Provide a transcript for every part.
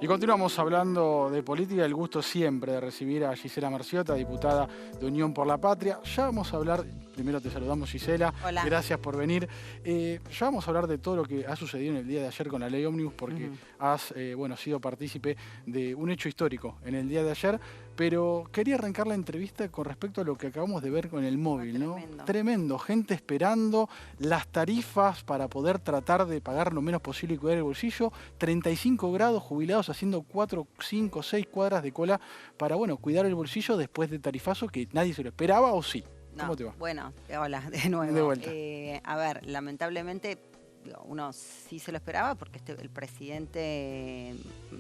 Y continuamos hablando de política, el gusto siempre de recibir a Gisela Marciota, diputada de Unión por la Patria. Ya vamos a hablar, primero te saludamos Gisela, Hola. gracias por venir. Ya vamos a hablar de todo lo que ha sucedido en el día de ayer con la ley Ómnibus, porque has sido partícipe de un hecho histórico en el día de ayer, pero quería arrancar la entrevista con respecto a lo que acabamos de ver con el móvil, ¿no? Tremendo. Tremendo, gente esperando, las tarifas para poder tratar de pagar lo menos posible y cuidar el bolsillo, 35 grados, jubilados haciendo 4, 5, 6 cuadras de cola para, cuidar el bolsillo después de tarifazo que nadie se lo esperaba, ¿o sí? ¿Cómo te va? Bueno, hola, de nuevo. De vuelta. A ver, lamentablemente uno sí se lo esperaba porque el presidente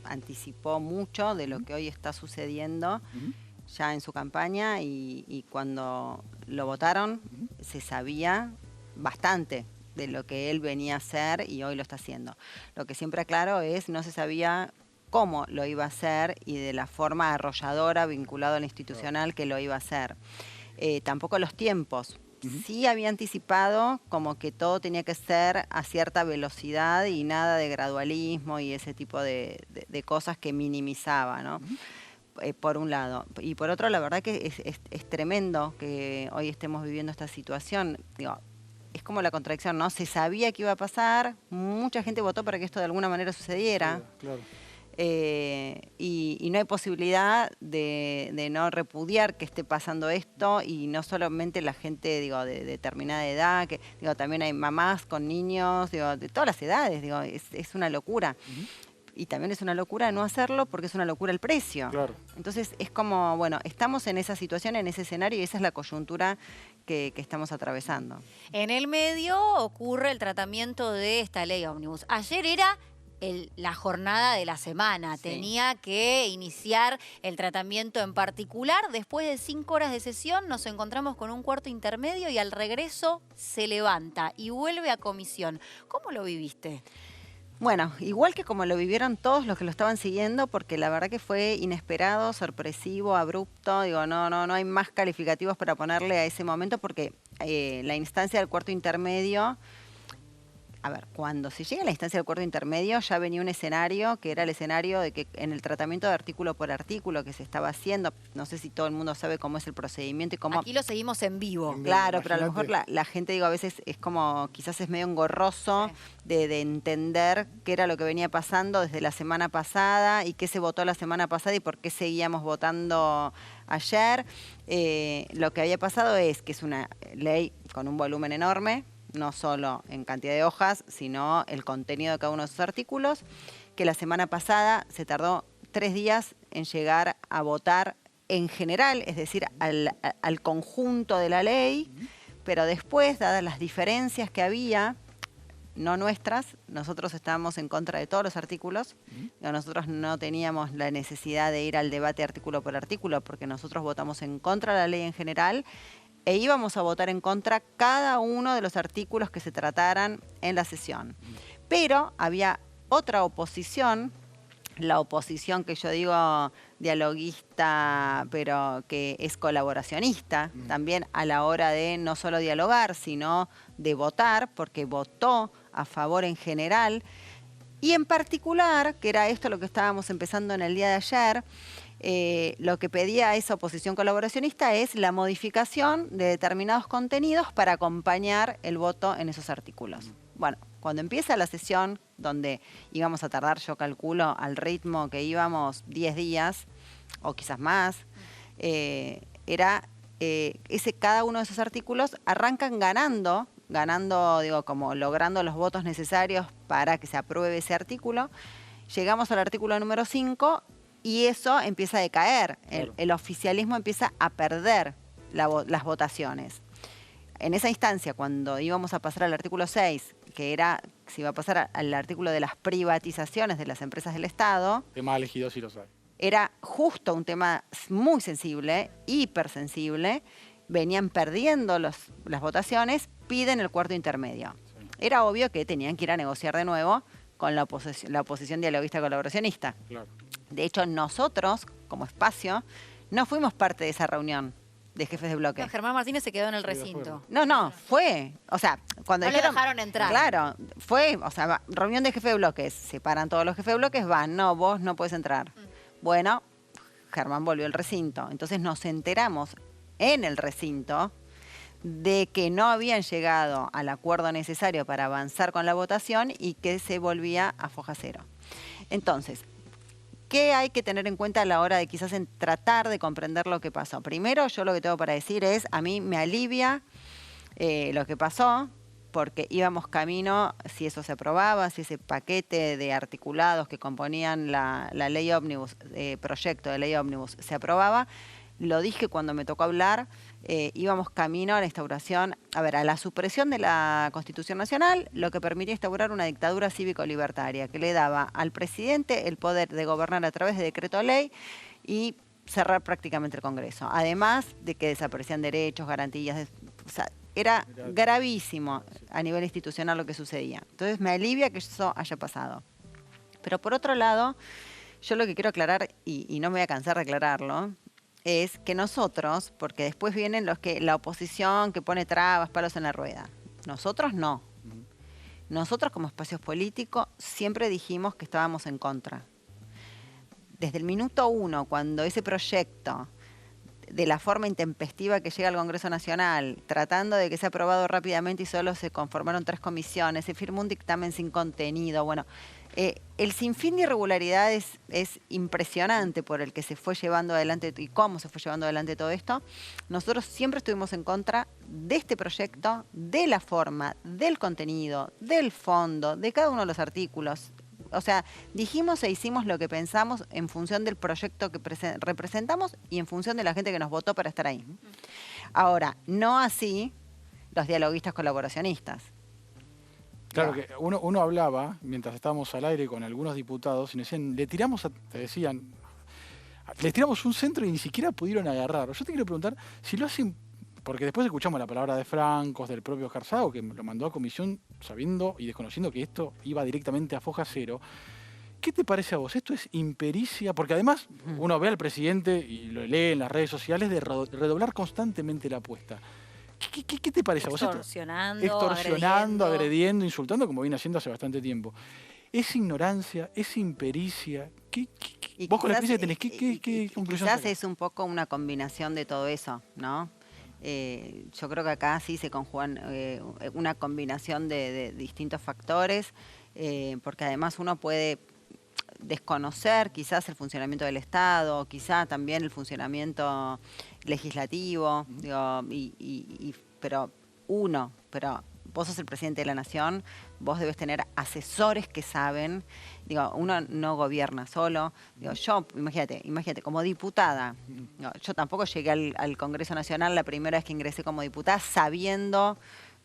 anticipó mucho de lo que hoy está sucediendo ya en su campaña y cuando lo votaron se sabía bastante de lo que él venía a hacer y hoy lo está haciendo. Lo que siempre aclaro es no se sabía cómo lo iba a hacer y de la forma arrolladora vinculado a lo institucional que lo iba a hacer. Tampoco los tiempos. Sí había anticipado como que todo tenía que ser a cierta velocidad y nada de gradualismo y ese tipo de cosas que minimizaba, ¿no? Por un lado. Y por otro, la verdad que es tremendo que hoy estemos viviendo esta situación. Digo, es como la contradicción, ¿no? Se sabía que iba a pasar, mucha gente votó para que esto de alguna manera sucediera. Claro. Y no hay posibilidad de no repudiar que esté pasando esto y no solamente la gente de determinada edad, que también hay mamás con niños, de todas las edades, es una locura. Y también es una locura no hacerlo porque es una locura el precio. Claro. Entonces es como, estamos en esa situación, en ese escenario y esa es la coyuntura que estamos atravesando. En el medio ocurre el tratamiento de esta ley Ómnibus. Ayer era la jornada de la semana. Sí. Tenía que iniciar el tratamiento en particular. Después de 5 horas de sesión nos encontramos con un cuarto intermedio y al regreso se levanta y vuelve a comisión. ¿Cómo lo viviste? Bueno, igual que como lo vivieron todos los que lo estaban siguiendo, porque la verdad que fue inesperado, sorpresivo, abrupto. No hay más calificativos para ponerle a ese momento porque la instancia del cuarto intermedio... A ver, cuando se llega a la instancia del cuarto intermedio ya venía un escenario que era el escenario de que en el tratamiento de artículo por artículo que se estaba haciendo, no sé si todo el mundo sabe cómo es el procedimiento y cómo... Aquí lo seguimos en vivo. Claro, pero a lo mejor la gente, a veces es como, quizás es medio engorroso de entender qué era lo que venía pasando desde la semana pasada y qué se votó la semana pasada y por qué seguíamos votando ayer. Lo que había pasado es que es una ley con un volumen enorme, no solo en cantidad de hojas, sino el contenido de cada uno de esos artículos, que la semana pasada se tardó 3 días en llegar a votar en general, es decir, al conjunto de la ley, pero después, dadas las diferencias que había, no nuestras, nosotros estábamos en contra de todos los artículos, nosotros no teníamos la necesidad de ir al debate artículo por artículo, porque nosotros votamos en contra de la ley en general, e íbamos a votar en contra cada uno de los artículos que se trataran en la sesión. Pero había otra oposición, la oposición que yo digo dialoguista, pero que es colaboracionista, también a la hora de no solo dialogar, sino de votar, porque votó a favor en general. Y en particular, que era esto lo que estábamos empezando en el día de ayer, lo que pedía esa oposición colaboracionista es la modificación de determinados contenidos para acompañar el voto en esos artículos. Bueno, cuando empieza la sesión, donde íbamos a tardar, yo calculo, al ritmo que íbamos 10 días, o quizás más, cada uno de esos artículos arrancan ganando, como logrando los votos necesarios para que se apruebe ese artículo. Llegamos al artículo número 5 y eso empieza a decaer. Claro. El oficialismo empieza a perder las votaciones. En esa instancia, cuando íbamos a pasar al artículo 6, que se iba a pasar al artículo de las privatizaciones de las empresas del Estado... Tema elegido si lo sabe. Era justo un tema muy sensible, hipersensible, venían perdiendo las votaciones, piden el cuarto intermedio. Sí. Era obvio que tenían que ir a negociar de nuevo con la oposición dialoguista colaboracionista. Claro. De hecho, nosotros, como espacio, no fuimos parte de esa reunión de jefes de bloque. No, Germán Martínez se quedó en el Quedó recinto. No, fue. O sea, cuando No lo dejaron entrar. Claro, fue, o sea, reunión de jefe de bloques. Se paran todos los jefes de bloques, van, no, vos no puedes entrar. Bueno, Germán volvió al recinto. Entonces nos enteramos en el recinto de que no habían llegado al acuerdo necesario para avanzar con la votación y que se volvía a foja cero. Entonces, ¿qué hay que tener en cuenta a la hora de quizás en tratar de comprender lo que pasó? Primero, yo lo que tengo para decir es, a mí me alivia lo que pasó, porque íbamos camino, si eso se aprobaba, si ese paquete de articulados que componían la ley ómnibus, proyecto de ley ómnibus, se aprobaba. Lo dije cuando me tocó hablar, íbamos camino a la instauración, a la supresión de la Constitución Nacional, lo que permitía instaurar una dictadura cívico-libertaria que le daba al presidente el poder de gobernar a través de decreto ley y cerrar prácticamente el Congreso. Además de que desaparecían derechos, garantías, o sea, era gravísimo a nivel institucional lo que sucedía. Entonces me alivia que eso haya pasado. Pero por otro lado, yo lo que quiero aclarar, y no me voy a cansar de aclararlo, es que nosotros, porque después vienen la oposición que pone trabas, palos en la rueda. Nosotros no. Nosotros como espacios políticos siempre dijimos que estábamos en contra. Desde el minuto 1, cuando ese proyecto, de la forma intempestiva que llega al Congreso Nacional, tratando de que sea aprobado rápidamente y solo se conformaron 3 comisiones, se firmó un dictamen sin contenido, bueno, el sinfín de irregularidades es impresionante por el que se fue llevando adelante y cómo se fue llevando adelante todo esto. Nosotros siempre estuvimos en contra de este proyecto, de la forma, del contenido, del fondo, de cada uno de los artículos. O sea, dijimos e hicimos lo que pensamos en función del proyecto que representamos y en función de la gente que nos votó para estar ahí. Ahora, no así los dialoguistas colaboracionistas. Claro que uno hablaba, mientras estábamos al aire con algunos diputados, y nos decían, les tiramos un centro y ni siquiera pudieron agarrar. Yo te quiero preguntar si lo hacen, porque después escuchamos la palabra de Francos, del propio Jarzago, que lo mandó a comisión sabiendo y desconociendo que esto iba directamente a foja cero. ¿Qué te parece a vos? ¿Esto es impericia? Porque además uno ve al presidente y lo lee en las redes sociales de redoblar constantemente la apuesta. ¿Qué te parece a vos? Extorsionando, agrediendo, insultando, como viene haciendo hace bastante tiempo. ¿Es ignorancia? ¿Es impericia? Vos con la experiencia que tenés, ¿qué conclusión quizás sacás? es un poco una combinación de todo eso, ¿no? Yo creo que acá sí se conjugan una combinación de distintos factores, porque además uno puede desconocer quizás el funcionamiento del Estado, quizás también el funcionamiento legislativo, digo, pero vos sos el presidente de la nación, vos debes tener asesores que saben, digo, uno no gobierna solo, digo, yo, imagínate, como diputada, digo, yo tampoco llegué al Congreso Nacional la primera vez que ingresé como diputada sabiendo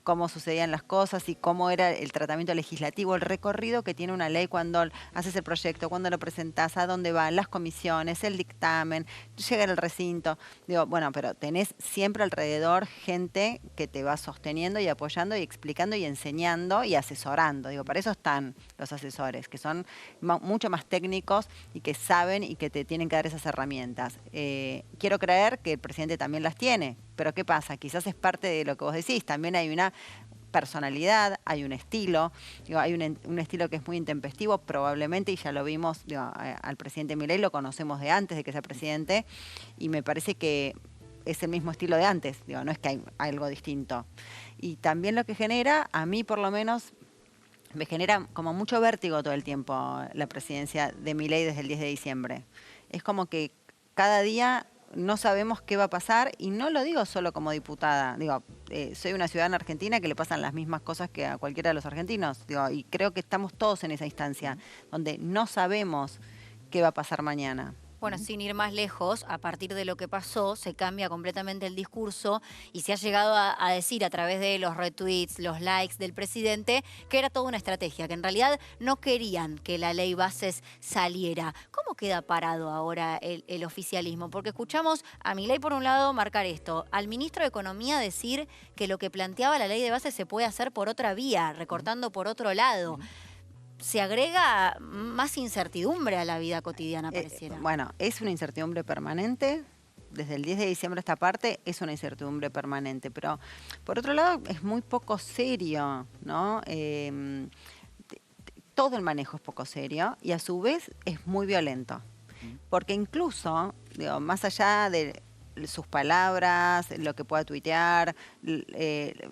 cómo sucedían las cosas y cómo era el tratamiento legislativo, el recorrido que tiene una ley cuando haces el proyecto, cuando lo presentás, a dónde van las comisiones, el dictamen, llegar al recinto. Digo, bueno, pero tenés siempre alrededor gente que te va sosteniendo y apoyando y explicando y enseñando y asesorando. Digo, para eso están los asesores, que son mucho más técnicos y que saben y que te tienen que dar esas herramientas. Quiero creer que el presidente también las tiene, pero ¿qué pasa? Quizás es parte de lo que vos decís, también hay una personalidad, hay un estilo, digo, hay un estilo que es muy intempestivo probablemente, y ya lo vimos, digo, al presidente Milei lo conocemos de antes de que sea presidente, y me parece que es el mismo estilo de antes, digo, no es que hay algo distinto. Y también lo que genera, a mí por lo menos, me genera como mucho vértigo todo el tiempo la presidencia de Milei desde el 10 de diciembre. Es como que cada día no sabemos qué va a pasar, y no lo digo solo como diputada, digo, soy una ciudadana argentina que le pasan las mismas cosas que a cualquiera de los argentinos, digo, y creo que estamos todos en esa instancia, donde no sabemos qué va a pasar mañana. Bueno, sin ir más lejos, a partir de lo que pasó, se cambia completamente el discurso y se ha llegado a decir a través de los retweets, los likes del presidente, que era toda una estrategia, que en realidad no querían que la ley Bases saliera. ¿Cómo queda parado ahora el oficialismo? Porque escuchamos a Milei por un lado marcar esto, al ministro de Economía decir que lo que planteaba la ley de Bases se puede hacer por otra vía, recortando por otro lado. Se agrega más incertidumbre a la vida cotidiana, pareciera. Bueno, es una incertidumbre permanente, desde el 10 de diciembre a esta parte es una incertidumbre permanente, pero por otro lado es muy poco serio, ¿no? Todo el manejo es poco serio y a su vez es muy violento. Porque incluso, digo, más allá de sus palabras, lo que pueda tuitear,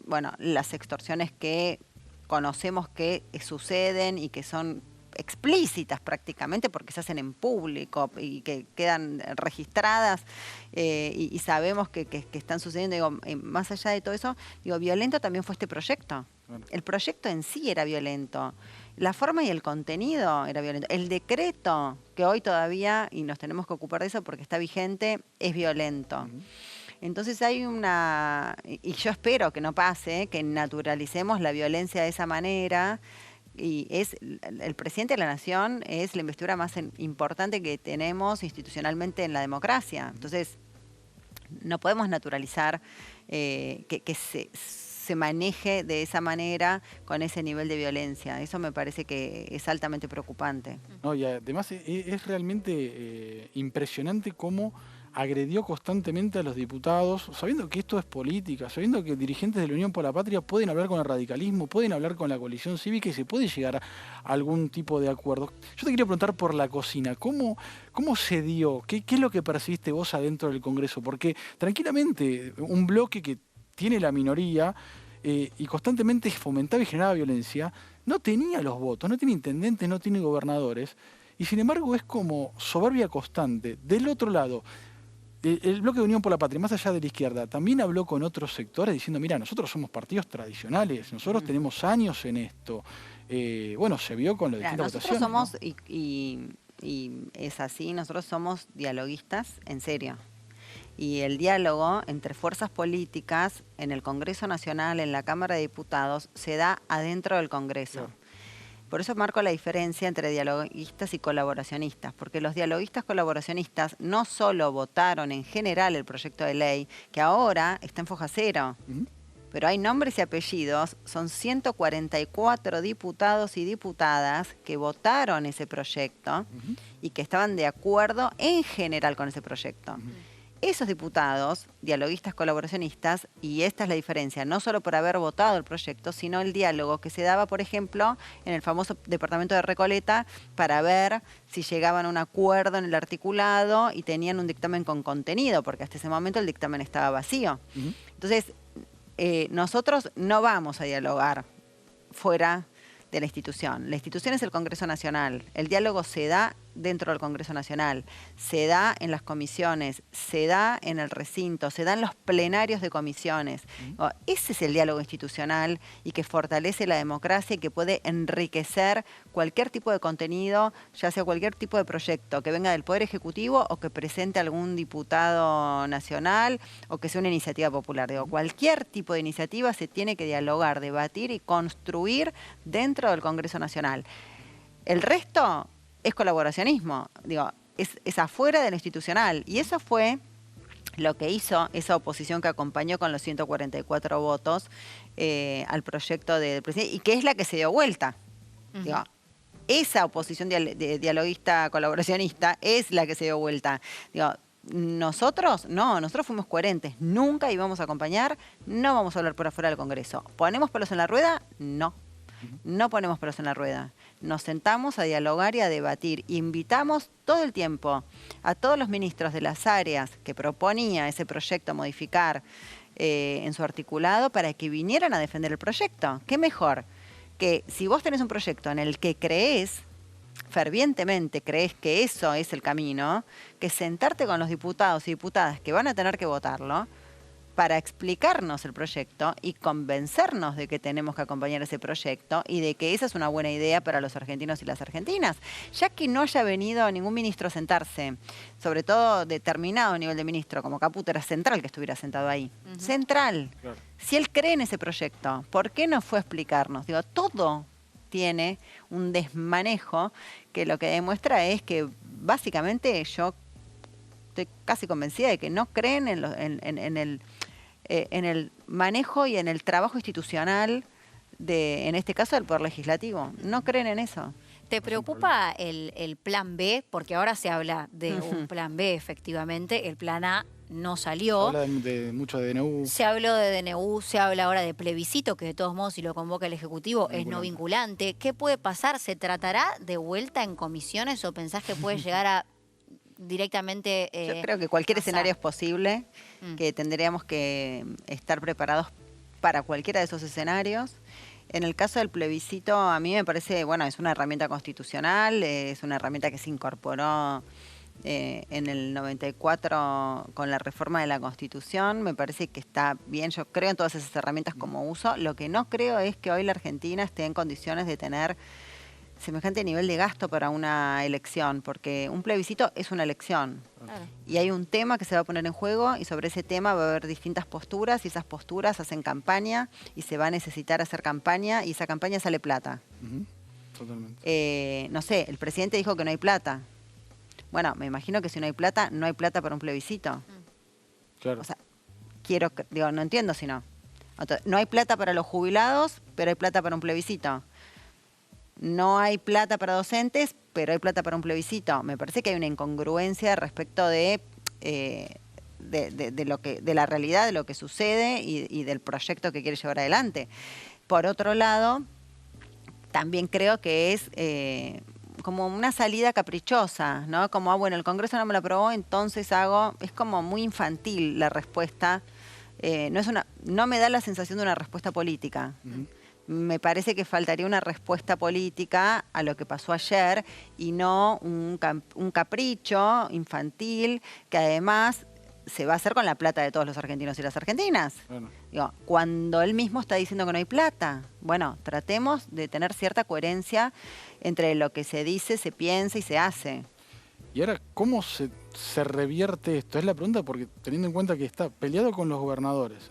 bueno, las extorsiones que conocemos que suceden y que son explícitas prácticamente porque se hacen en público y que quedan registradas y sabemos que están sucediendo. Digo, más allá de todo eso, digo, violento también fue este proyecto. Bueno. El proyecto en sí era violento. La forma y el contenido era violento. El decreto, que hoy todavía, y nos tenemos que ocupar de eso porque está vigente, es violento. Entonces hay y yo espero que no pase, que naturalicemos la violencia de esa manera. Y el presidente de la Nación es la investidura más importante que tenemos institucionalmente en la democracia. Entonces, no podemos naturalizar que se maneje de esa manera con ese nivel de violencia. Eso me parece que es altamente preocupante. No, y además es realmente impresionante cómo agredió constantemente a los diputados, sabiendo que esto es política, sabiendo que dirigentes de la Unión por la Patria pueden hablar con el radicalismo, pueden hablar con la coalición cívica y se puede llegar a algún tipo de acuerdo. Yo te quería preguntar por la cocina, ¿cómo se dio? ¿Qué es lo que percibiste vos adentro del Congreso? Porque tranquilamente un bloque que tiene la minoría y constantemente fomentaba y generaba violencia, no tenía los votos, no tiene intendentes, no tiene gobernadores, y sin embargo es como soberbia constante. Del otro lado, el bloque de Unión por la Patria, más allá de la izquierda, también habló con otros sectores diciendo, mira, nosotros somos partidos tradicionales, nosotros tenemos años en esto. Bueno, se vio con las distintas votaciones. Nosotros somos, ¿no? y es así, nosotros somos dialoguistas en serio. Y el diálogo entre fuerzas políticas en el Congreso Nacional, en la Cámara de Diputados, se da adentro del Congreso. Claro. Por eso marco la diferencia entre dialoguistas y colaboracionistas, porque los dialoguistas colaboracionistas no solo votaron en general el proyecto de ley, que ahora está en foja cero, pero hay nombres y apellidos, son 144 diputados y diputadas que votaron ese proyecto y que estaban de acuerdo en general con ese proyecto. Esos diputados, dialoguistas colaboracionistas, y esta es la diferencia, no solo por haber votado el proyecto, sino el diálogo que se daba, por ejemplo, en el famoso departamento de Recoleta, para ver si llegaban a un acuerdo en el articulado y tenían un dictamen con contenido, porque hasta ese momento el dictamen estaba vacío. Entonces, nosotros no vamos a dialogar fuera de la institución. La institución es el Congreso Nacional. El diálogo se da dentro del Congreso Nacional, se da en las comisiones, se da en el recinto, se da en los plenarios de comisiones. Ese es el diálogo institucional y que fortalece la democracia y que puede enriquecer cualquier tipo de contenido, ya sea cualquier tipo de proyecto que venga del Poder Ejecutivo o que presente algún diputado nacional o que sea una iniciativa popular. Digo, cualquier tipo de iniciativa se tiene que dialogar, debatir y construir dentro del Congreso Nacional. El resto es colaboracionismo, digo, es afuera de lo institucional. Y eso fue lo que hizo esa oposición que acompañó con los 144 votos al proyecto del presidente, y que es la que se dio vuelta. Digo, esa oposición dialoguista colaboracionista es la que se dio vuelta. Digo, nosotros fuimos coherentes, nunca íbamos a acompañar, no vamos a hablar por afuera del Congreso. ¿Ponemos pelos en la rueda? No. No ponemos pelos en la rueda. Nos sentamos a dialogar y a debatir. Invitamos todo el tiempo a todos los ministros de las áreas que proponía ese proyecto modificar en su articulado para que vinieran a defender el proyecto. ¿Qué mejor que si vos tenés un proyecto en el que creés, fervientemente creés que eso es el camino, que sentarte con los diputados y diputadas que van a tener que votarlo para explicarnos el proyecto y convencernos de que tenemos que acompañar ese proyecto y de que esa es una buena idea para los argentinos y las argentinas, ya que no haya venido ningún ministro a sentarse, sobre todo determinado nivel de ministro, como Caputo era central que estuviera sentado ahí. Central. Claro. Si él cree en ese proyecto, ¿por qué no fue a explicarnos? Digo, todo tiene un desmanejo que lo que demuestra es que básicamente yo estoy casi convencida de que no creen en el manejo y en el trabajo institucional en este caso, del Poder Legislativo. No creen en eso. ¿Te preocupa el plan B? Porque ahora se habla de un plan B, efectivamente. El plan A no salió. Se habla mucho de DNU. Se habló de DNU, se habla ahora de plebiscito, que de todos modos si lo convoca el Ejecutivo es no vinculante. ¿Qué puede pasar? ¿Se tratará de vuelta en comisiones o pensás que puede llegar a directamente Yo creo que cualquier pasar? escenario es posible, que tendríamos que estar preparados para cualquiera de esos escenarios. En el caso del plebiscito, a mí me parece, bueno, es una herramienta constitucional, es una herramienta que se incorporó en el 94 con la reforma de la Constitución. Me parece que está bien, yo creo en todas esas herramientas como uso. Lo que no creo es que hoy la Argentina esté en condiciones de tener semejante nivel de gasto para una elección, porque un plebiscito es una elección. Claro. Y hay un tema que se va a poner en juego y sobre ese tema va a haber distintas posturas y esas posturas hacen campaña y se va a necesitar hacer campaña y esa campaña sale plata. Totalmente. No sé, el presidente dijo que no hay plata. Bueno, me imagino que si no hay plata, no hay plata para un plebiscito. Claro. O sea, digo, no entiendo si no. Entonces, no hay plata para los jubilados, pero hay plata para un plebiscito. No hay plata para docentes, pero hay plata para un plebiscito. Me parece que hay una incongruencia respecto de la realidad, de lo que sucede y del proyecto que quiere llevar adelante. Por otro lado, también creo que es como una salida caprichosa, ¿no? Como, bueno, el Congreso no me lo aprobó, entonces hago... Es como muy infantil la respuesta. No me da la sensación de una respuesta política. Me parece que faltaría una respuesta política a lo que pasó ayer y no un capricho infantil que además se va a hacer con la plata de todos los argentinos y las argentinas. Bueno. Digo, cuando él mismo está diciendo que no hay plata. Bueno, tratemos de tener cierta coherencia entre lo que se dice, se piensa y se hace. Y ahora, ¿cómo se revierte esto? Es la pregunta porque teniendo en cuenta que está peleado con los gobernadores.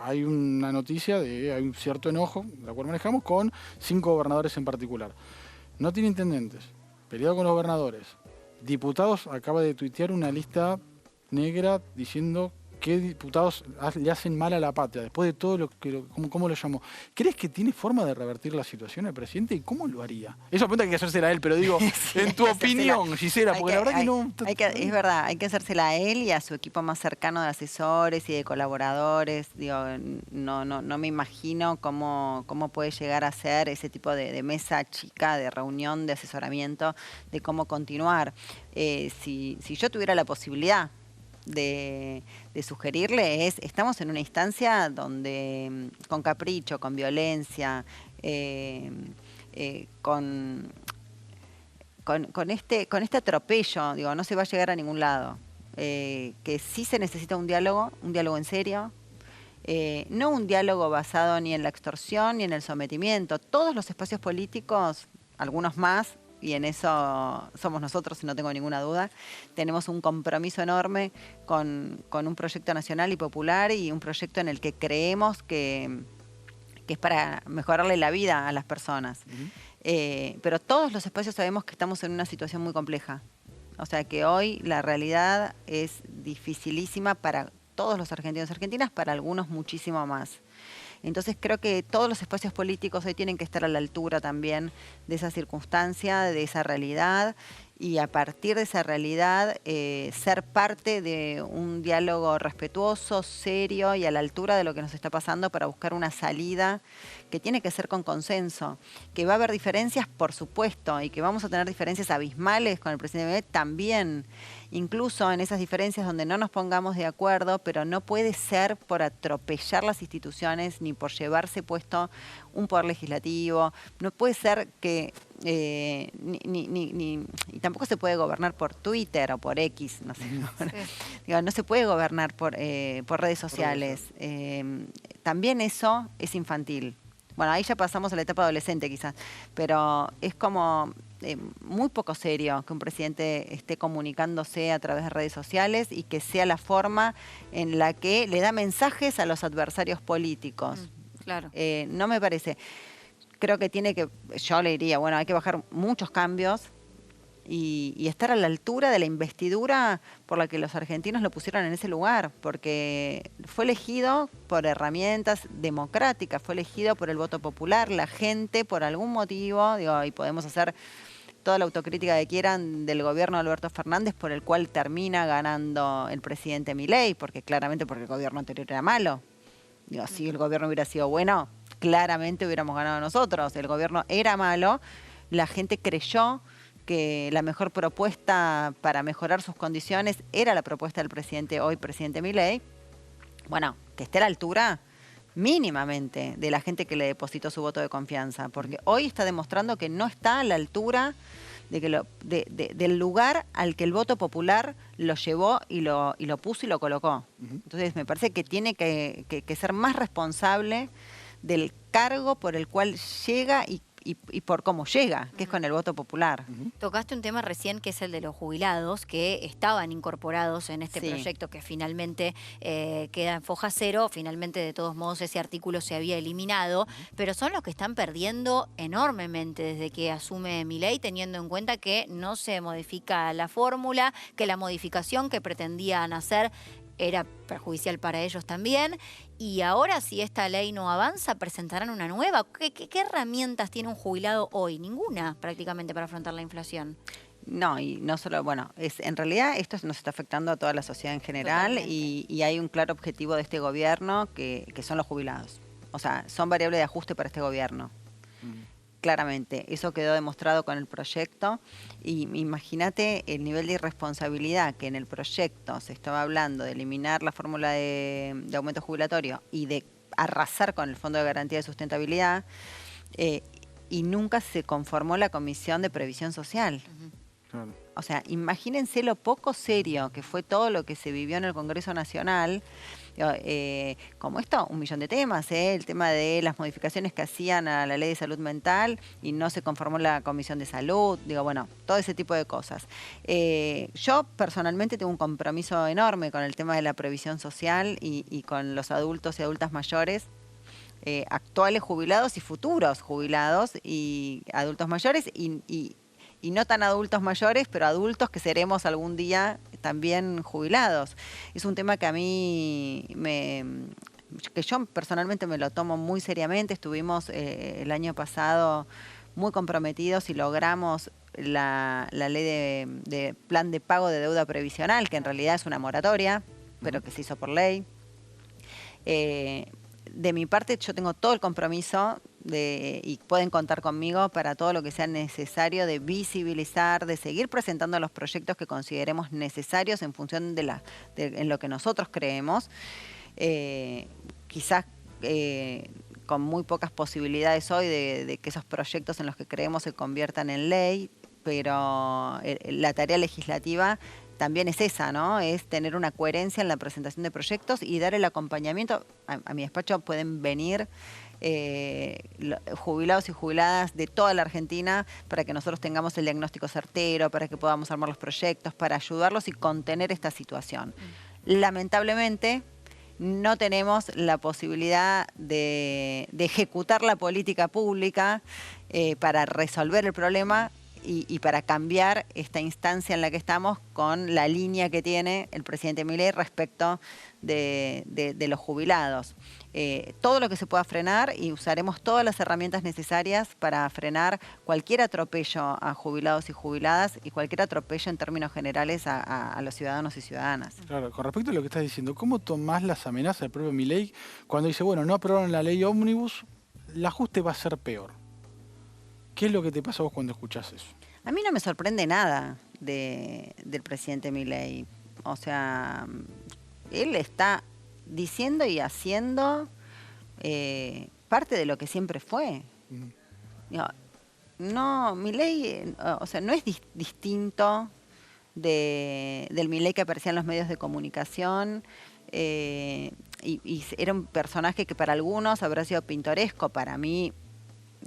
Hay una noticia hay un cierto enojo, la cual manejamos, con 5 gobernadores en particular. No tiene intendentes, peleado con los gobernadores. Diputados acaba de tuitear una lista negra diciendo qué diputados le hacen mal a la patria, después de todo ¿cómo lo llamó? ¿Crees que tiene forma de revertir la situación el presidente y cómo lo haría? Esa pregunta hay que hacérsela a él, pero digo, Sí, en tu opinión, Gisela, porque la verdad que no... Es verdad, hay que hacérsela a él y a su equipo más cercano de asesores y de colaboradores. Digo, no me imagino cómo puede llegar a ser ese tipo de mesa chica, de reunión, de asesoramiento, de cómo continuar. Si yo tuviera la posibilidad de sugerirle estamos en una instancia donde con capricho, con violencia, con este atropello, digo, no se va a llegar a ningún lado. Que sí se necesita un diálogo en serio, no un diálogo basado ni en la extorsión ni en el sometimiento. Todos los espacios políticos, algunos más, y en eso somos nosotros, no tengo ninguna duda, tenemos un compromiso enorme con un proyecto nacional y popular y un proyecto en el que creemos que es para mejorarle la vida a las personas. Pero todos los espacios sabemos que estamos en una situación muy compleja. O sea que hoy la realidad es dificilísima para todos los argentinos y argentinas, para algunos muchísimo más. Entonces creo que todos los espacios políticos hoy tienen que estar a la altura también de esa circunstancia, de esa realidad, y a partir de esa realidad ser parte de un diálogo respetuoso, serio y a la altura de lo que nos está pasando para buscar una salida que tiene que ser con consenso. Que va a haber diferencias, por supuesto, y que vamos a tener diferencias abismales con el presidente Milei también. Incluso en esas diferencias donde no nos pongamos de acuerdo, pero no puede ser por atropellar las instituciones ni por llevarse puesto un poder legislativo. No puede ser que y tampoco se puede gobernar por Twitter o por X, no sé. Sí. Digo, no se puede gobernar por redes sociales. También eso es infantil. Bueno, ahí ya pasamos a la etapa adolescente quizás, pero es como muy poco serio que un presidente esté comunicándose a través de redes sociales y que sea la forma en la que le da mensajes a los adversarios políticos. Claro. No me parece. Creo que yo le diría, bueno, hay que bajar muchos cambios y estar a la altura de la investidura por la que los argentinos lo pusieron en ese lugar, porque fue elegido por herramientas democráticas, fue elegido por el voto popular, la gente por algún motivo, digo, y podemos hacer toda la autocrítica que quieran del gobierno de Alberto Fernández, por el cual termina ganando el presidente Milei, porque claramente porque el gobierno anterior era malo. Digo, si el gobierno hubiera sido bueno, claramente hubiéramos ganado nosotros. El gobierno era malo, la gente creyó que la mejor propuesta para mejorar sus condiciones era la propuesta del presidente, hoy presidente Milei. Bueno, que esté a la altura mínimamente de la gente que le depositó su voto de confianza, porque hoy está demostrando que no está a la altura del lugar al que el voto popular lo llevó y lo puso y lo colocó. Entonces me parece que tiene que ser más responsable del cargo por el cual llega y por cómo llega, que es con el voto popular. Tocaste un tema recién que es el de los jubilados, que estaban incorporados en este proyecto que finalmente queda en foja cero. Finalmente, de todos modos, ese artículo se había eliminado, pero son los que están perdiendo enormemente desde que asume Milei, teniendo en cuenta que no se modifica la fórmula, que la modificación que pretendían hacer era perjudicial para ellos también. Y ahora, si esta ley no avanza, presentarán una nueva. ¿Qué herramientas tiene un jubilado hoy? Ninguna, prácticamente, para afrontar la inflación. No, y no solo, bueno, en realidad esto nos está afectando a toda la sociedad en general y hay un claro objetivo de este gobierno que son los jubilados. O sea, son variable de ajuste para este gobierno. Claramente, eso quedó demostrado con el proyecto y imagínate el nivel de irresponsabilidad que en el proyecto se estaba hablando de eliminar la fórmula de aumento jubilatorio y de arrasar con el Fondo de Garantía de Sustentabilidad y nunca se conformó la Comisión de Previsión Social. Claro. O sea, imagínense lo poco serio que fue todo lo que se vivió en el Congreso Nacional. Como esto, un millón de temas, el tema de las modificaciones que hacían a la ley de salud mental y no se conformó la Comisión de Salud, digo, bueno, todo ese tipo de cosas. Yo personalmente tengo un compromiso enorme con el tema de la previsión social y con los adultos y adultas mayores, actuales jubilados y futuros jubilados y adultos mayores y no tan adultos mayores, pero adultos que seremos algún día también jubilados. Es un tema que a mí, que yo personalmente me lo tomo muy seriamente. Estuvimos el año pasado muy comprometidos y logramos la ley de plan de pago de deuda previsional, que en realidad es una moratoria, pero que se hizo por ley. De mi parte, yo tengo todo el compromiso y pueden contar conmigo para todo lo que sea necesario de visibilizar, de seguir presentando los proyectos que consideremos necesarios en función en lo que nosotros creemos. Quizás con muy pocas posibilidades hoy de que esos proyectos en los que creemos se conviertan en ley, pero la tarea legislativa también es esa, ¿no? Es tener una coherencia en la presentación de proyectos y dar el acompañamiento. A mi despacho pueden venir jubilados y jubiladas de toda la Argentina para que nosotros tengamos el diagnóstico certero, para que podamos armar los proyectos, para ayudarlos y contener esta situación. Lamentablemente, no tenemos la posibilidad de ejecutar la política pública para resolver el problema y para cambiar esta instancia en la que estamos con la línea que tiene el presidente Milei respecto de los jubilados. Todo lo que se pueda frenar y usaremos todas las herramientas necesarias para frenar cualquier atropello a jubilados y jubiladas y cualquier atropello en términos generales a los ciudadanos y ciudadanas. Claro, con respecto a lo que estás diciendo, ¿cómo tomás las amenazas del propio Milei cuando dice, bueno, no aprobaron la ley ómnibus, el ajuste va a ser peor? ¿Qué es lo que te pasa a vos cuando escuchás eso? A mí no me sorprende nada del presidente Milei. O sea, él está diciendo y haciendo parte de lo que siempre fue. No, Milei, o sea, no es distinto del Milei que aparecía en los medios de comunicación. Y era un personaje que para algunos habrá sido pintoresco, para mí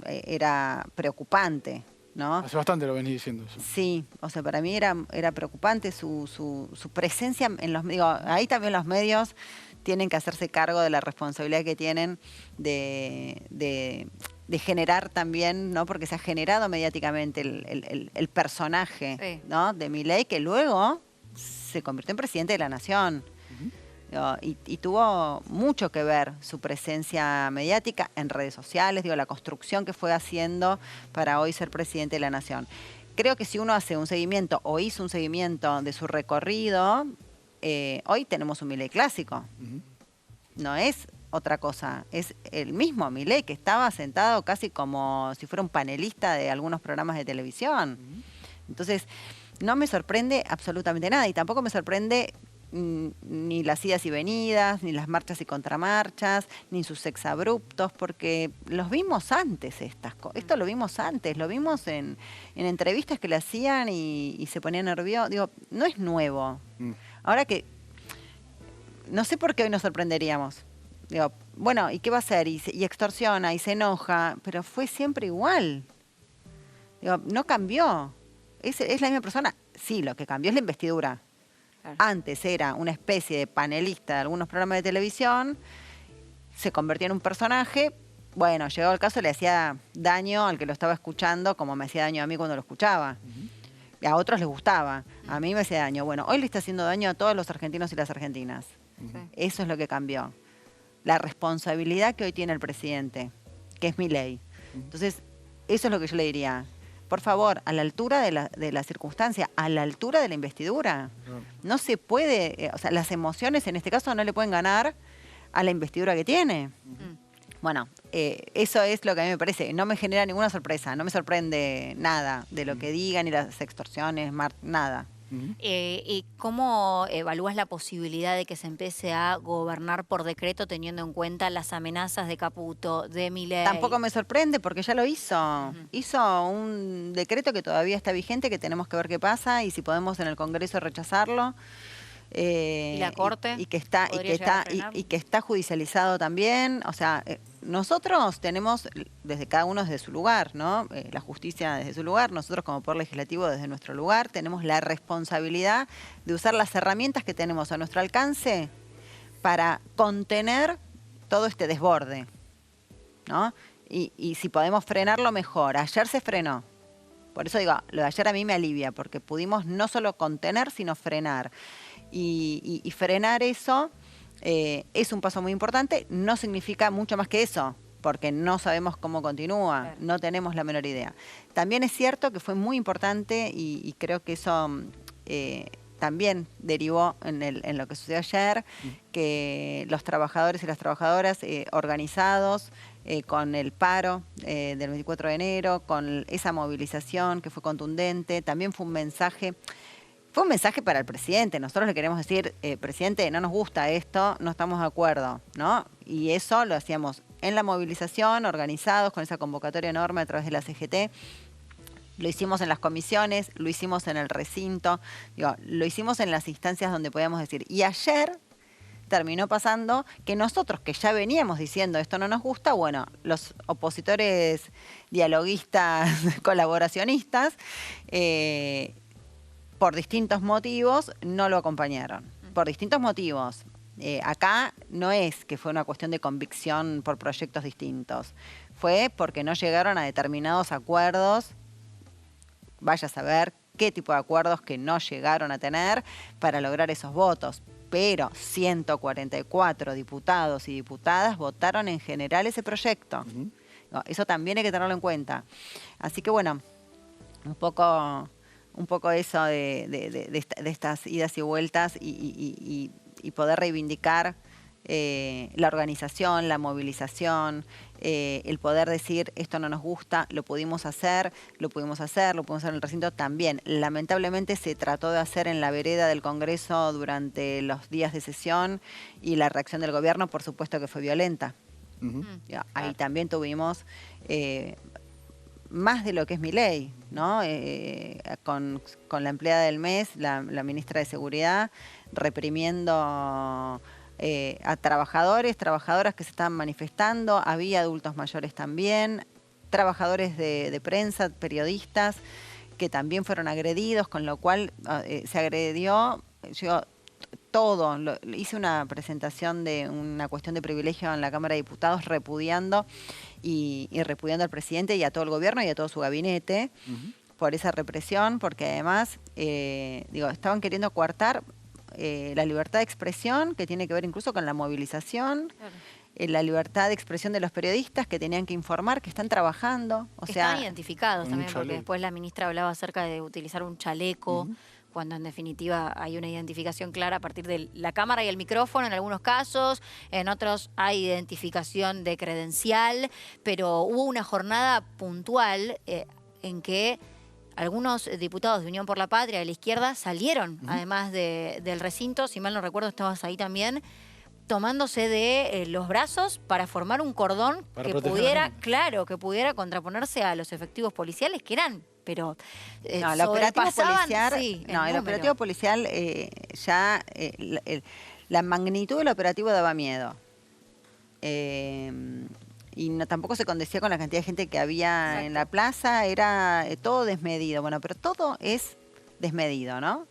era preocupante, ¿no? Hace bastante lo venís diciendo eso. Sí, o sea, para mí era preocupante su presencia en los medios. Ahí también los medios tienen que hacerse cargo de la responsabilidad que tienen de generar también, ¿no? Porque se ha generado mediáticamente el personaje, ¿no? de Milei, que luego se convirtió en presidente de la Nación. Y tuvo mucho que ver su presencia mediática en redes sociales, la construcción que fue haciendo para hoy ser presidente de la Nación. creo que si uno hace un seguimiento o hizo un seguimiento de su recorrido, hoy tenemos un Milei clásico. No es otra cosa, es el mismo Milei que estaba sentado casi como si fuera un panelista de algunos programas de televisión. Entonces, no me sorprende absolutamente nada y tampoco me sorprende ni las idas y venidas, ni las marchas y contramarchas, ni sus exabruptos, porque los vimos antes esto lo vimos antes, lo vimos en entrevistas que le hacían y se ponía nervioso. Digo, no es nuevo. Ahora que, no sé por qué hoy nos sorprenderíamos. Digo, bueno, ¿y qué va a hacer? Y extorsiona y se enoja, pero fue siempre igual. Digo, no cambió. Es la misma persona. Sí, lo que cambió es la investidura. Claro. Antes era una especie de panelista de algunos programas de televisión, se convertía en un personaje. Bueno, llegado el caso, le hacía daño al que lo estaba escuchando, como me hacía daño a mí cuando lo escuchaba. Y a otros les gustaba. A mí me hacía daño. Bueno, hoy le está haciendo daño a todos los argentinos y las argentinas. Eso es lo que cambió. La responsabilidad que hoy tiene el presidente, que es Milei. Entonces, eso es lo que yo le diría. Por favor, a la altura de la circunstancia, a la altura de la investidura. No se puede, o sea, las emociones en este caso no le pueden ganar a la investidura que tiene. Bueno, eso es lo que a mí me parece. No me genera ninguna sorpresa, no me sorprende nada de lo que digan, ni las extorsiones, nada. ¿Y cómo evalúas la posibilidad de que se empiece a gobernar por decreto teniendo en cuenta las amenazas de Caputo, de Milei? Tampoco me sorprende porque ya lo hizo. Hizo un decreto que todavía está vigente, que tenemos que ver qué pasa y si podemos en el Congreso rechazarlo. ¿Y la Corte? Y que está judicializado también. O sea, nosotros tenemos, desde cada uno desde su lugar, ¿no? La justicia desde su lugar, nosotros como Poder Legislativo desde nuestro lugar, tenemos la responsabilidad de usar las herramientas que tenemos a nuestro alcance para contener todo este desborde, ¿no? Y si podemos frenarlo, mejor. Ayer se frenó. Por eso digo, lo de ayer a mí me alivia, porque pudimos no solo contener, sino frenar. Y frenar eso es un paso muy importante, no significa mucho más que eso, porque no sabemos cómo continúa, claro. No tenemos la menor idea. También es cierto que fue muy importante y creo que eso también derivó en lo que sucedió ayer, que los trabajadores y las trabajadoras organizados con el paro del 24 de enero, con esa movilización que fue contundente, también fue un mensaje. Fue un mensaje para el presidente. Nosotros le queremos decir, presidente, no nos gusta esto, no estamos de acuerdo, ¿no? Y eso lo hacíamos en la movilización, organizados, con esa convocatoria enorme a través de la CGT. Lo hicimos en las comisiones, lo hicimos en el recinto, digo, lo hicimos en las instancias donde podíamos decir. Y ayer terminó pasando que nosotros, que ya veníamos diciendo esto no nos gusta, bueno, los opositores dialoguistas, colaboracionistas, por distintos motivos, no lo acompañaron. Por distintos motivos. Acá no es que fue una cuestión de convicción por proyectos distintos. Fue porque no llegaron a determinados acuerdos. Vaya a saber qué tipo de acuerdos que no llegaron a tener para lograr esos votos. Pero 144 diputados y diputadas votaron en general ese proyecto. Eso también hay que tenerlo en cuenta. Así que bueno, un poco eso de estas idas y vueltas y poder reivindicar la organización, la movilización, el poder decir esto no nos gusta, lo pudimos hacer en el recinto también. Lamentablemente se trató de hacer en la vereda del Congreso durante los días de sesión y la reacción del gobierno, por supuesto que fue violenta. Ahí también tuvimos más de lo que es Milei, ¿no? Con la empleada del mes, la ministra de Seguridad, reprimiendo a trabajadores, trabajadoras que se estaban manifestando, había adultos mayores también, trabajadores de prensa, periodistas, que también fueron agredidos, con lo cual se agredió, todo. Hice una presentación de una cuestión de privilegio en la Cámara de Diputados repudiando y repudiando al presidente y a todo el gobierno y a todo su gabinete por esa represión, porque además, estaban queriendo coartar la libertad de expresión, que tiene que ver incluso con la movilización, Claro. La libertad de expresión de los periodistas que tenían que informar, que están trabajando. O Están sea, identificados con un también, porque chaleco. después la ministra hablaba acerca de utilizar un chaleco, cuando en definitiva hay una identificación clara a partir de la cámara y el micrófono en algunos casos, en otros hay identificación de credencial, pero hubo una jornada puntual en que algunos diputados de Unión por la Patria de la izquierda salieron, además del recinto, si mal no recuerdo estabas ahí también, tomándose de los brazos para formar un cordón Para que proteger a la pudiera, gente. claro, que pudiera contraponerse a los efectivos policiales que eran, pero no, el operativo sobrepasaban, policial, sí, no, el número. operativo policial la magnitud del operativo daba miedo. Y no, tampoco se condecía con la cantidad de gente que había Exacto. en la plaza, era todo desmedido. Bueno, pero todo es desmedido, ¿no?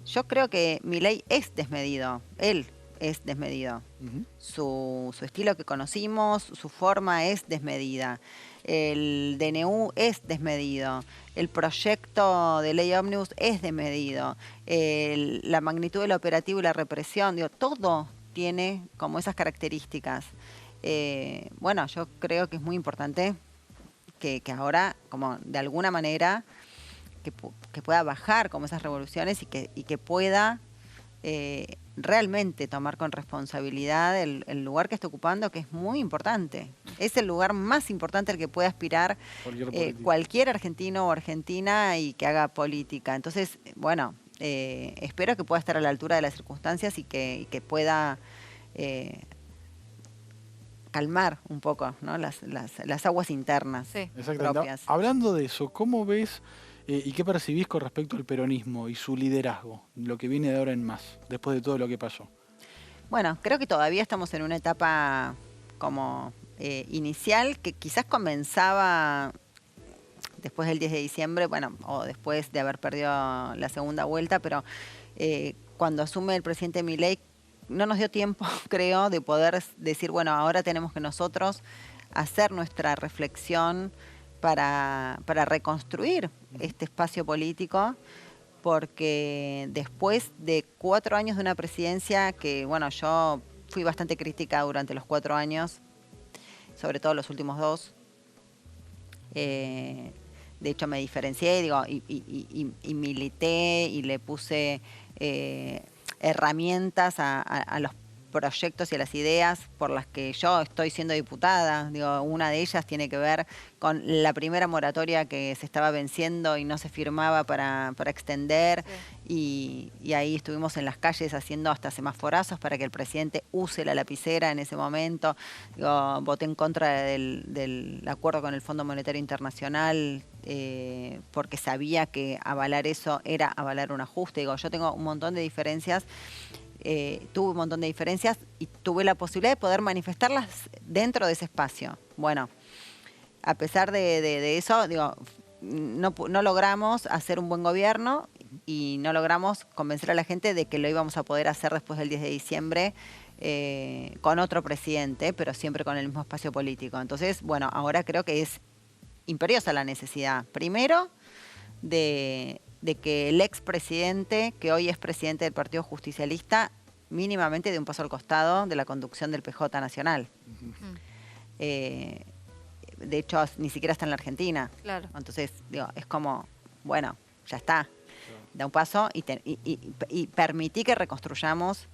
Yo creo que Milei es desmedido, él es desmedido. Su estilo que conocimos, su forma es desmedida. El DNU es desmedido. El proyecto de ley ómnibus es desmedido. La magnitud del operativo y la represión, digo, todo tiene como esas características. Bueno, yo creo que es muy importante que ahora, como de alguna manera, que pueda bajar como esas revoluciones y que pueda realmente tomar con responsabilidad el lugar que está ocupando, que es muy importante. Es el lugar más importante al que puede aspirar cualquier argentino o argentina y que haga política. Entonces, bueno, espero que pueda estar a la altura de las circunstancias y que pueda calmar un poco, ¿no? las aguas internas propias. Hablando de eso, ¿cómo ves y qué percibís con respecto al peronismo y su liderazgo, lo que viene de ahora en más, después de todo lo que pasó? Bueno, creo que todavía estamos en una etapa como inicial, que quizás comenzaba después del 10 de diciembre, bueno, o después de haber perdido la segunda vuelta, pero cuando asume el presidente Milei, no nos dio tiempo, creo, de poder decir, bueno, ahora tenemos que nosotros hacer nuestra reflexión para reconstruir este espacio político, porque después de 4 años de una presidencia que, bueno, yo fui bastante crítica durante los 4 años, sobre todo los últimos 2. De hecho, me diferencié, digo, y milité y le puse herramientas a los proyectos y a las ideas por las que yo estoy siendo diputada. Digo, una de ellas tiene que ver con la primera moratoria que se estaba venciendo y no se firmaba para extender, y ahí estuvimos en las calles haciendo hasta semaforazos para que el presidente use la lapicera en ese momento. Digo, voté en contra del acuerdo con el Fondo Monetario Internacional porque sabía que avalar eso era avalar un ajuste. Digo, yo tengo un montón de diferencias. Tuve un montón de diferencias y tuve la posibilidad de poder manifestarlas dentro de ese espacio. Bueno, a pesar de eso, digo, no logramos hacer un buen gobierno y no logramos convencer a la gente de que lo íbamos a poder hacer después del 10 de diciembre con otro presidente, pero siempre con el mismo espacio político. Entonces, bueno, ahora creo que es imperiosa la necesidad, primero, de que el expresidente, que hoy es presidente del Partido Justicialista, mínimamente dé un paso al costado de la conducción del PJ nacional. De hecho, ni siquiera está en la Argentina. Claro. Entonces, digo, es como, bueno, ya está. Da un paso y permití que reconstruyamos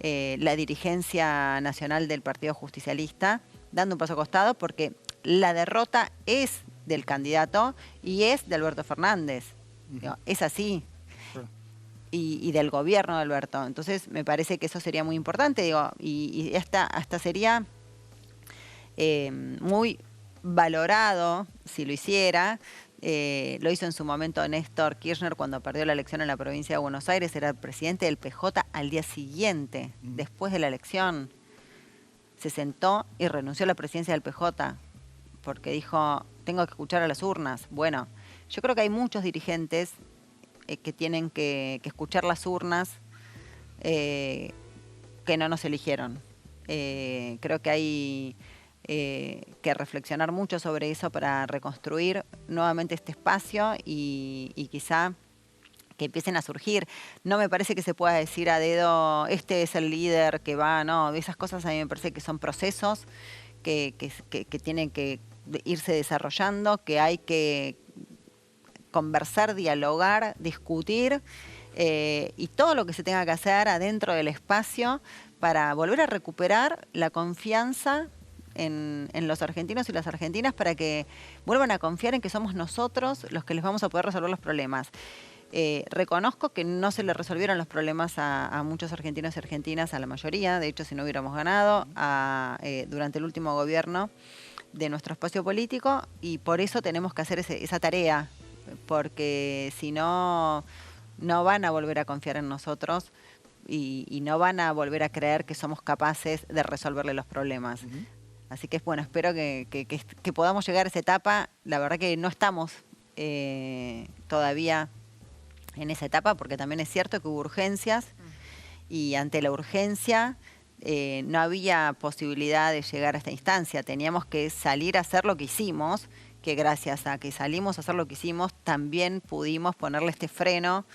la dirigencia nacional del Partido Justicialista, dando un paso al costado, porque la derrota es del candidato y es de Alberto Fernández. Digo, es así. Y del gobierno de Alberto. Entonces me parece que eso sería muy importante, digo, y hasta sería muy valorado si lo hiciera. Lo hizo en su momento Néstor Kirchner cuando perdió la elección en la provincia de Buenos Aires, era el presidente del PJ al día siguiente, después de la elección. Se sentó y renunció a la presidencia del PJ porque dijo, tengo que escuchar a las urnas. Bueno, yo creo que hay muchos dirigentes que tienen que escuchar las urnas que no nos eligieron. Creo que hay que reflexionar mucho sobre eso para reconstruir nuevamente este espacio y quizá que empiecen a surgir. No me parece que se pueda decir a dedo, este es el líder que va, no, esas cosas a mí me parece que son procesos que tienen que irse desarrollando, que hay que conversar, dialogar, discutir, y todo lo que se tenga que hacer adentro del espacio para volver a recuperar la confianza en los argentinos y las argentinas, para que vuelvan a confiar en que somos nosotros los que les vamos a poder resolver los problemas. Reconozco que no se le resolvieron los problemas a muchos argentinos y argentinas, a la mayoría. De hecho, si no hubiéramos ganado durante el último gobierno de nuestro espacio político, y por eso tenemos que hacer esa tarea, porque si no, no van a volver a confiar en nosotros y no van a volver a creer que somos capaces de resolverle los problemas. Así que, bueno, espero que podamos llegar a esa etapa. La verdad que no estamos todavía en esa etapa, porque también es cierto que hubo urgencias, y ante la urgencia no había posibilidad de llegar a esta instancia. Teníamos que salir a hacer lo que hicimos, que gracias a que salimos a hacer lo que hicimos, también pudimos ponerle este freno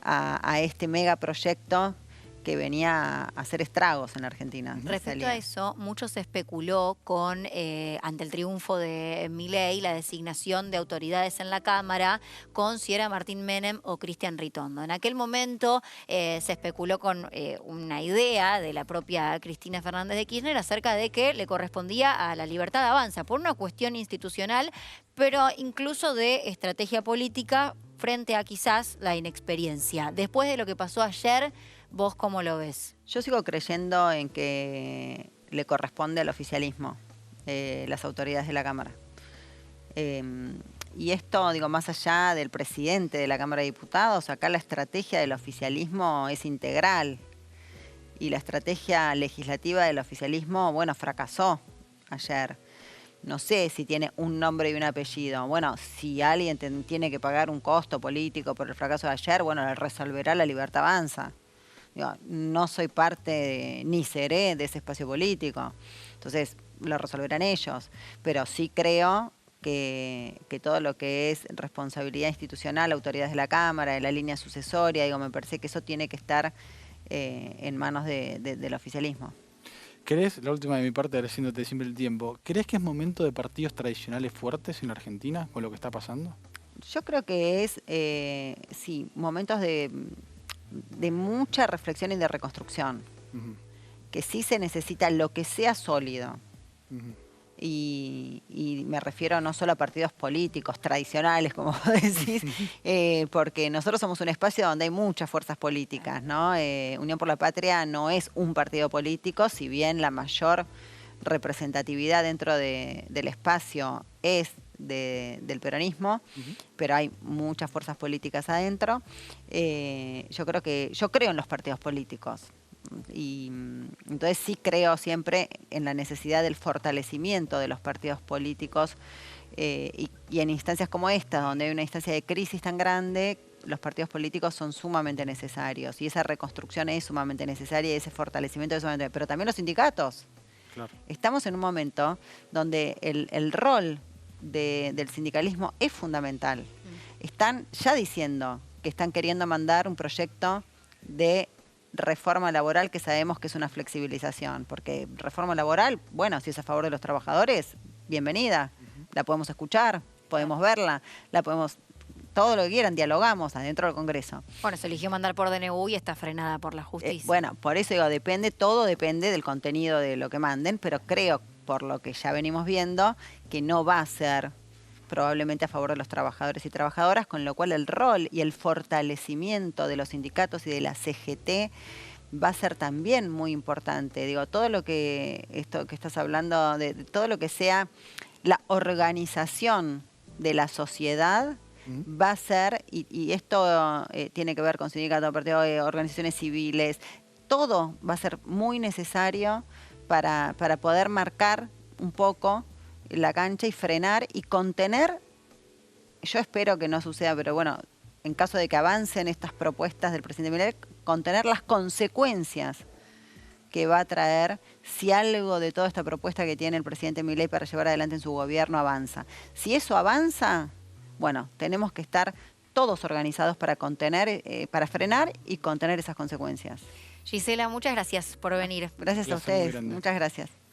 a este megaproyecto que venía a hacer estragos en la Argentina. Respecto a eso, mucho se especuló con, ante el triunfo de Milei, la designación de autoridades en la Cámara, con si era Martín Menem o Cristian Ritondo. En aquel momento se especuló con una idea de la propia Cristina Fernández de Kirchner acerca de que le correspondía a la Libertad Avanza, por una cuestión institucional, pero incluso de estrategia política frente a quizás la inexperiencia. Después de lo que pasó ayer, ¿vos cómo lo ves? Yo sigo creyendo en que le corresponde al oficialismo, las autoridades de la Cámara. Y esto, digo, más allá del presidente de la Cámara de Diputados, acá la estrategia del oficialismo es integral. Y la estrategia legislativa del oficialismo, bueno, fracasó ayer. No sé si tiene un nombre y un apellido. Bueno, si alguien tiene que pagar un costo político por el fracaso de ayer, bueno, le resolverá la Libertad Avanza. Digo, no soy parte ni seré de ese espacio político. Entonces, lo resolverán ellos. Pero sí creo que todo lo que es responsabilidad institucional, autoridades de la Cámara, de la línea sucesoria, digo, me parece que eso tiene que estar en manos del oficialismo. ¿Crees, la última de mi parte, agradeciéndote siempre el tiempo, ¿crees que es momento de partidos tradicionales fuertes en la Argentina con lo que está pasando? Yo creo que es, sí, momentos de mucha reflexión y de reconstrucción. Que sí se necesita lo que sea sólido. Y me refiero no solo a partidos políticos tradicionales, como vos decís, porque nosotros somos un espacio donde hay muchas fuerzas políticas, ¿no? Unión por la Patria no es un partido político, si bien la mayor representatividad dentro del espacio es del peronismo, pero hay muchas fuerzas políticas adentro. Yo creo en los partidos políticos. Y entonces sí creo siempre en la necesidad del fortalecimiento de los partidos políticos, y en instancias como esta, donde hay una instancia de crisis tan grande, los partidos políticos son sumamente necesarios y esa reconstrucción es sumamente necesaria y ese fortalecimiento es sumamente, pero también los sindicatos. Claro. Estamos en un momento donde el rol del sindicalismo es fundamental. Están ya diciendo que están queriendo mandar un proyecto de reforma laboral que sabemos que es una flexibilización, porque reforma laboral, bueno, si es a favor de los trabajadores, bienvenida, la podemos escuchar, podemos verla, todo lo que quieran, dialogamos adentro del Congreso. Bueno, se eligió mandar por DNU y está frenada por la justicia. Bueno, por eso digo, todo depende del contenido de lo que manden, pero creo, por lo que ya venimos viendo, que no va a ser probablemente a favor de los trabajadores y trabajadoras, con lo cual el rol y el fortalecimiento de los sindicatos y de la CGT va a ser también muy importante. Digo, todo lo que estás hablando, de todo lo que sea la organización de la sociedad, va a ser, y esto tiene que ver con sindicatos, partidos, organizaciones civiles, todo va a ser muy necesario para poder marcar un poco la cancha y frenar y contener. Yo espero que no suceda, pero bueno, en caso de que avancen estas propuestas del presidente Milei, contener las consecuencias que va a traer si algo de toda esta propuesta que tiene el presidente Milei para llevar adelante en su gobierno avanza. Si eso avanza, bueno, tenemos que estar todos organizados para contener, para frenar y contener esas consecuencias. Gisela, muchas gracias por venir. Gracias a Placer muy ustedes, grande. muchas gracias.